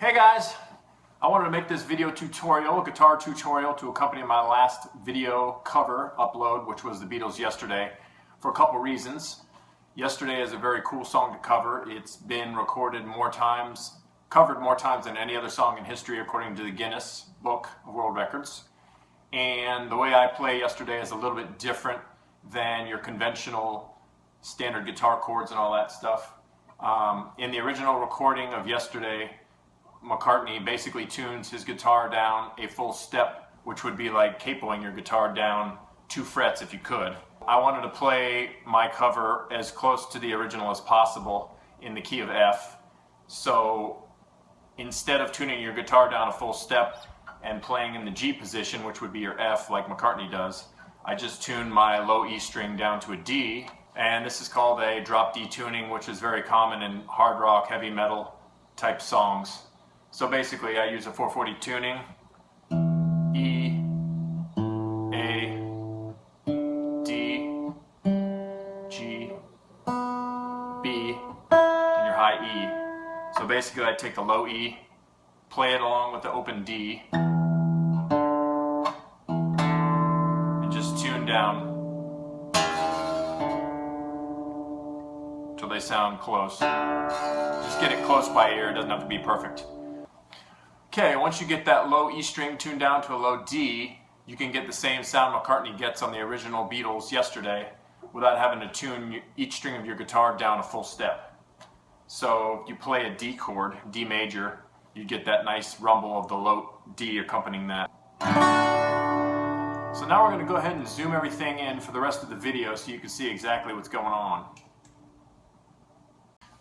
Hey guys, I wanted to make this video tutorial, a guitar tutorial to accompany my last video cover upload, which was the Beatles Yesterday, for a couple reasons. Yesterday is a very cool song to cover. It's been recorded more times, covered more times than any other song in history according to the Guinness Book of World Records. And the way I play Yesterday is a little bit different than your conventional standard guitar chords and all that stuff. In the original recording of Yesterday, McCartney basically tunes his guitar down a full step, which would be like capoing your guitar down 2 frets if you could. I wanted to play my cover as close to the original as possible in the key of F. So instead of tuning your guitar down a full step and playing in the G position, which would be your F like McCartney does, I just tuned my low E string down to a D, and this is called a drop D tuning, which is very common in hard rock, heavy metal type songs. So basically I use a 440 tuning, E, A, D, G, B, and your high E. So basically I take the low E, play it along with the open D, and just tune down till they sound close. Just get it close by ear, it doesn't have to be perfect. Okay, once you get that low E string tuned down to a low D, you can get the same sound McCartney gets on the original Beatles Yesterday without having to tune each string of your guitar down a full step. So if you play a D chord, D major, you get that nice rumble of the low D accompanying that. So now we're going to go ahead and zoom everything in for the rest of the video so you can see exactly what's going on.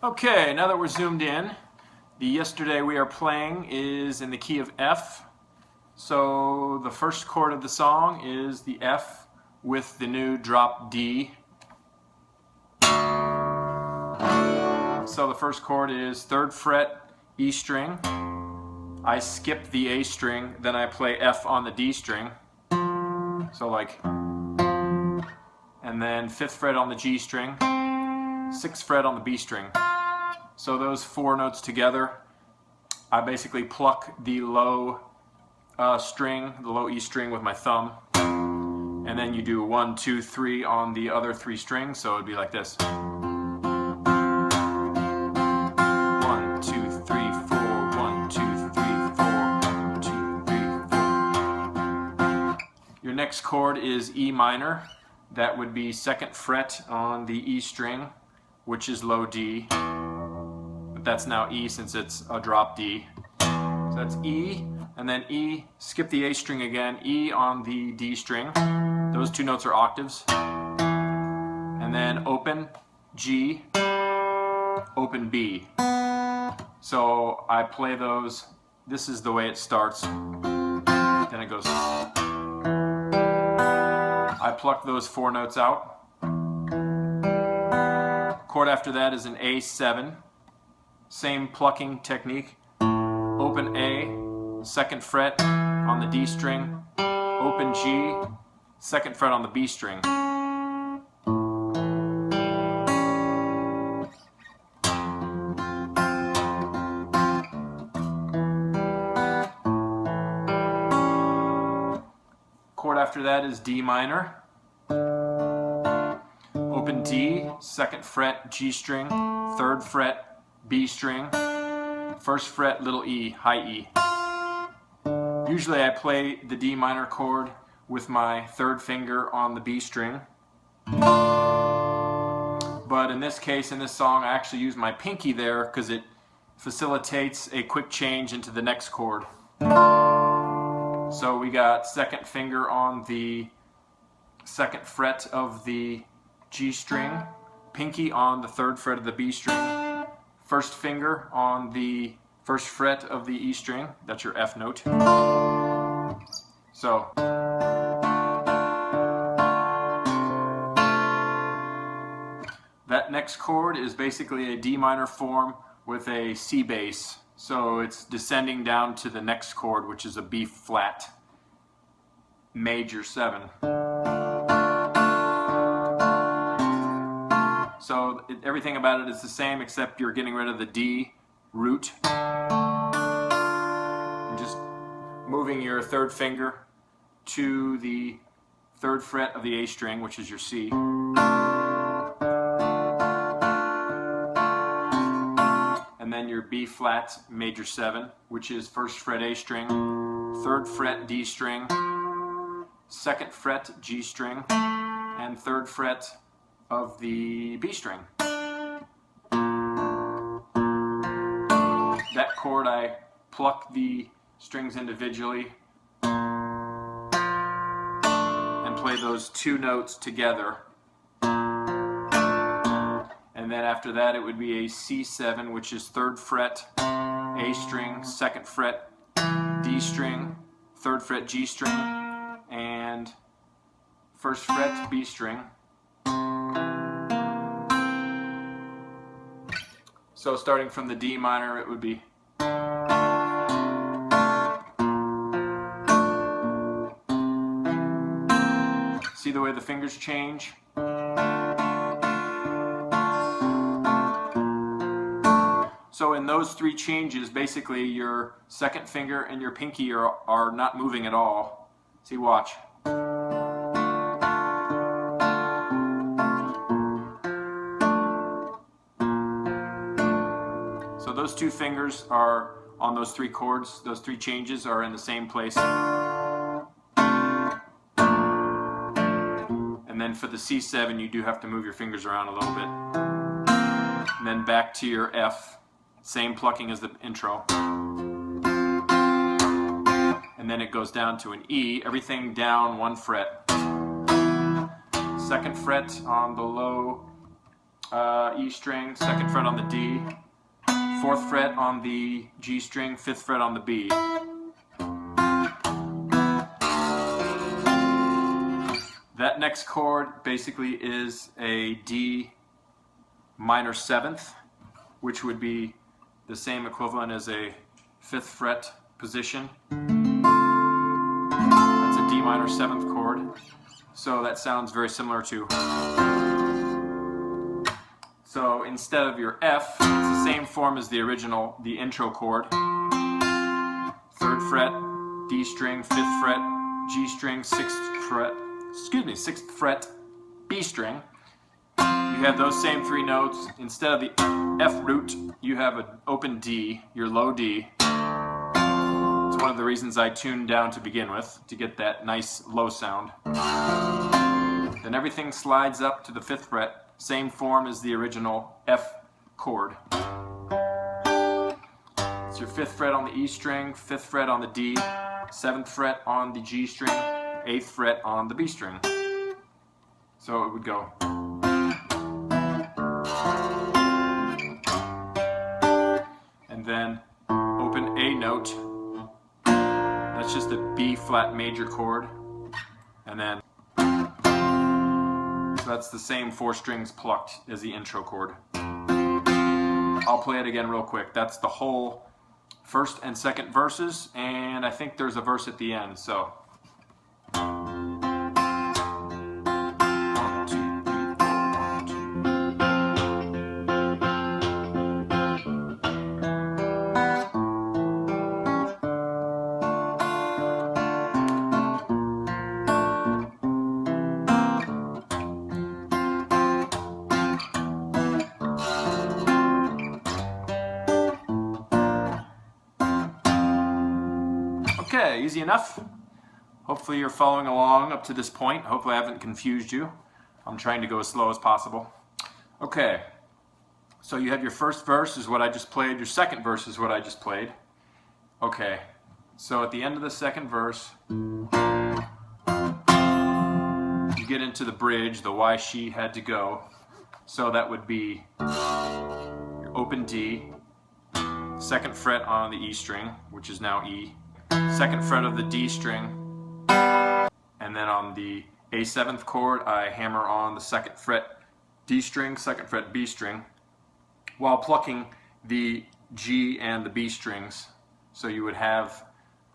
Okay, now that we're zoomed in, the Yesterday we are playing is in the key of F. So the first chord of the song is the F with the new drop D. So the first chord is 3rd fret E string. I skip the A string, then I play F on the D string. So like, and then 5th fret on the G string, 6th fret on the B string. So those 4 notes together, I basically pluck the low string, the low E string with my thumb, and then you do 1, 2, 3 on the other 3 strings, so it'd be like this. 1, 2, 3, 4, 1, 2, 3, 4, 1, 2, 3, 4. Your next chord is E minor. That would be 2nd fret on the E string, which is low D. That's now E since it's a drop D. So that's E, and then E, skip the A string again, E on the D string. Those 2 notes are octaves. And then open G, open B. So I play those, this is the way it starts. Then it goes. I pluck those 4 notes out. Chord after that is an A7. Same plucking technique. Open A, 2nd fret on the D string, open G, 2nd fret on the B string. Chord after that is D minor. Open D, 2nd fret G string, 3rd fret B string, 1st fret little E, high E. Usually I play the D minor chord with my 3rd finger on the B string. But in this case, in this song, I actually use my pinky there because it facilitates a quick change into the next chord. So we got 2nd finger on the 2nd fret of the G string, pinky on the 3rd fret of the B string, 1st finger on the 1st fret of the E string, that's your F note. So that next chord is basically a D minor form with a C bass. So it's descending down to the next chord, which is a B flat major 7. So everything about it is the same except you're getting rid of the D root. just moving your third finger to the third fret of the A string, which is your C. And then your B flat major 7, which is first fret A string, third fret D string, second fret G string, and third fret of the B string. That chord, I pluck the strings individually and play those two notes together. And then after that it would be a C7, which is third fret A string, second fret D string, third fret G string, and first fret B string. So starting from the D minor, it would be see the way the fingers change? So in those three changes, basically your second finger and your pinky are not moving at all. See, watch. So those two fingers are on those three chords, those three changes are in the same place. And then for the C7, you do have to move your fingers around a little bit. And then back to your F, same plucking as the intro. And then it goes down to an E, everything down one fret. Second fret on the low E string, second fret on the D, fourth fret on the G string, fifth fret on the B. That next chord basically is a D minor 7th, which would be the same equivalent as a 5th fret position. That's a D minor 7th chord. So that sounds very similar to. So instead of your F, it's the same form as the original, the intro chord. 3rd fret, D string, 5th fret, G string, 6th fret, B string. You have those same three notes. Instead of the F root, you have an open D, your low D. It's one of the reasons I tuned down to begin with, to get that nice low sound. Then everything slides up to the 5th fret, same form as the original F chord. It's your 5th fret on the E string, 5th fret on the D, 7th fret on the G string, 8th fret on the B string. So it would go. And then open A note. That's just a B flat major chord. And then, so that's the same 4 strings plucked as the intro chord. I'll play it again real quick. That's the whole first and second verses, and I think there's a verse at the end. So. 1, 2, 3, 4. Okay, easy enough. Hopefully you're following along up to this point. Hopefully I haven't confused you. I'm trying to go as slow as possible. Okay, so you have your first verse is what I just played. Your second verse is what I just played. Okay, so at the end of the second verse, you get into the bridge, the why she had to go. So that would be your open D, second fret on the E string, which is now E, second fret of the D string, and then on the A7th chord, I hammer on the second fret D string, second fret B string, while plucking the G and the B strings. So you would have,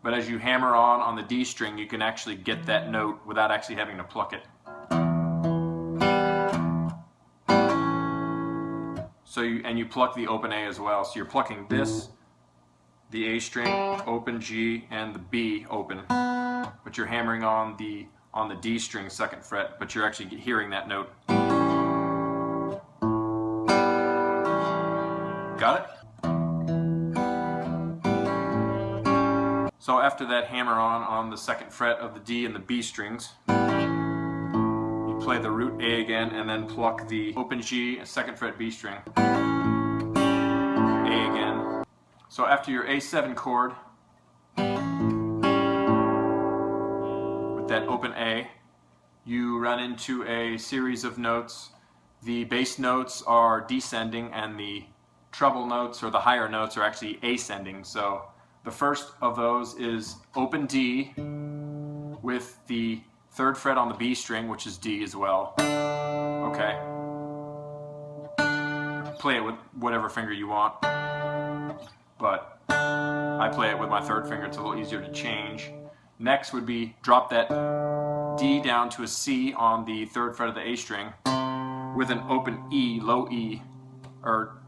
but as you hammer on the D string, you can actually get that note without actually having to pluck it. So you pluck the open A as well. So you're plucking this, the A string, open G, and the B open. But you're hammering on the D string 2nd fret, but you're actually hearing that note. Got it? So after that hammer on the 2nd fret of the D and the B strings, you play the root A again and then pluck the open G and 2nd fret B string. A again. So after your A7 chord, with that open A, you run into a series of notes. The bass notes are descending and the treble notes, or the higher notes, are actually ascending. So the first of those is open D with the 3rd fret on the B string, which is D as well. Okay. Play it with whatever finger you want, but I play it with my 3rd finger. It's a little easier to change. Next would be drop that D down to a C on the 3rd fret of the A string with an open E, low E, or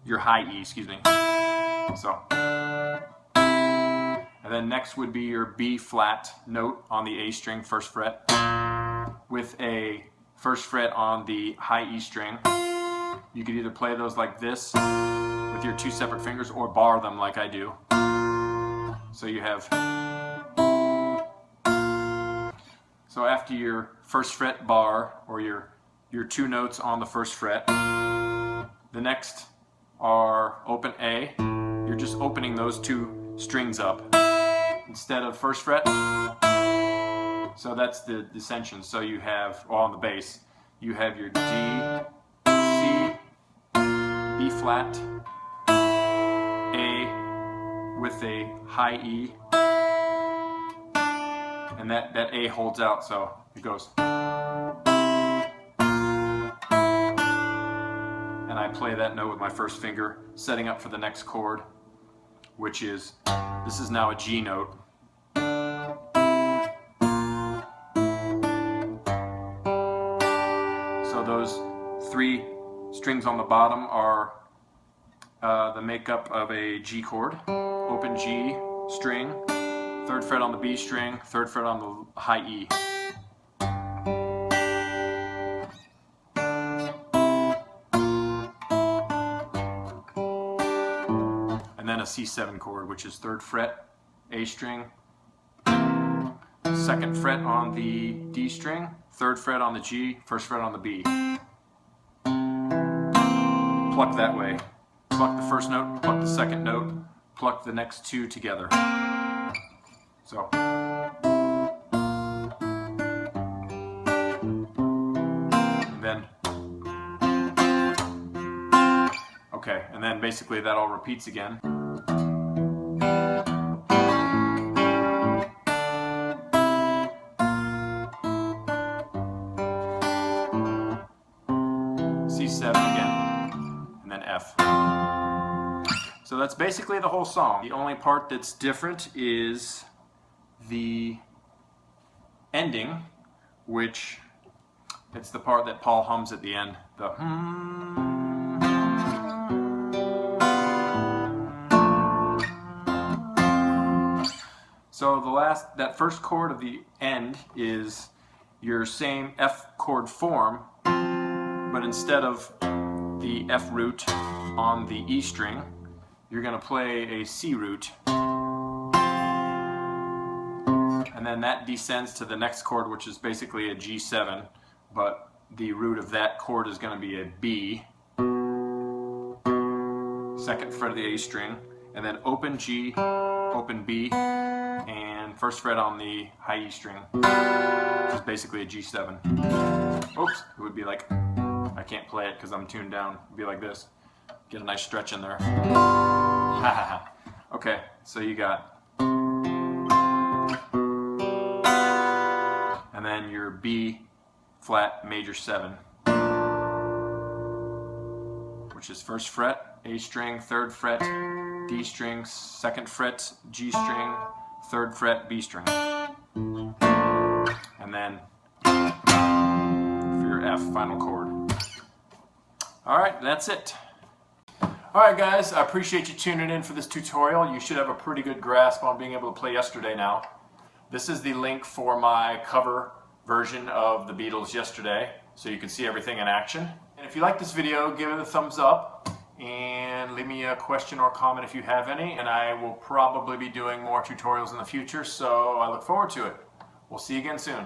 your high E, excuse me. So. And then next would be your B flat note on the A string, 1st fret, with a 1st fret on the high E string. You could either play those like this with your 2 separate fingers or bar them like I do. So you have. So after your 1st fret bar, or your 2 notes on the 1st fret, the next are open A. You're just opening those 2 strings up instead of 1st fret. So that's the descension. So you have, on the bass, you have your D, C, B flat, A with a high E, and that A holds out, so it goes. And I play that note with my 1st finger, setting up for the next chord, which is, this is now a G note. So those 3 strings on the bottom are the makeup of a G chord. Open G string, 3rd fret on the B string, 3rd fret on the high E. And then a C7 chord, which is 3rd fret, A string, 2nd fret on the D string, 3rd fret on the G, 1st fret on the B. Pluck that way. Pluck the 1st note, pluck the 2nd note, pluck the next 2 together. So. And then. Okay, and then basically that all repeats again. C7 again, and then F. So that's basically the whole song. The only part that's different is the ending, which it's the part that Paul hums at the end. The So that 1st chord of the end is your same F chord form, but instead of the F root on the E string, you're going to play a C root. And then that descends to the next chord, which is basically a G7, but the root of that chord is going to be a B, 2nd fret of the A string, and then open G, open B, and 1st fret on the high E string, which is basically a G7. Oops, it would be like, I can't play it because I'm tuned down. It would be like this. Get a nice stretch in there. Okay, so you got, and then your B flat major 7, which is 1st fret, A string, 3rd fret, D string, 2nd fret, G string, 3rd fret, B string. And then for your F final chord. Alright, that's it. Alright guys, I appreciate you tuning in for this tutorial. You should have a pretty good grasp on being able to play Yesterday now. This is the link for my cover version of the Beatles Yesterday, so you can see everything in action. And if you like this video, give it a thumbs up and leave me a question or comment if you have any, and I will probably be doing more tutorials in the future, so I look forward to it. We'll see you again soon.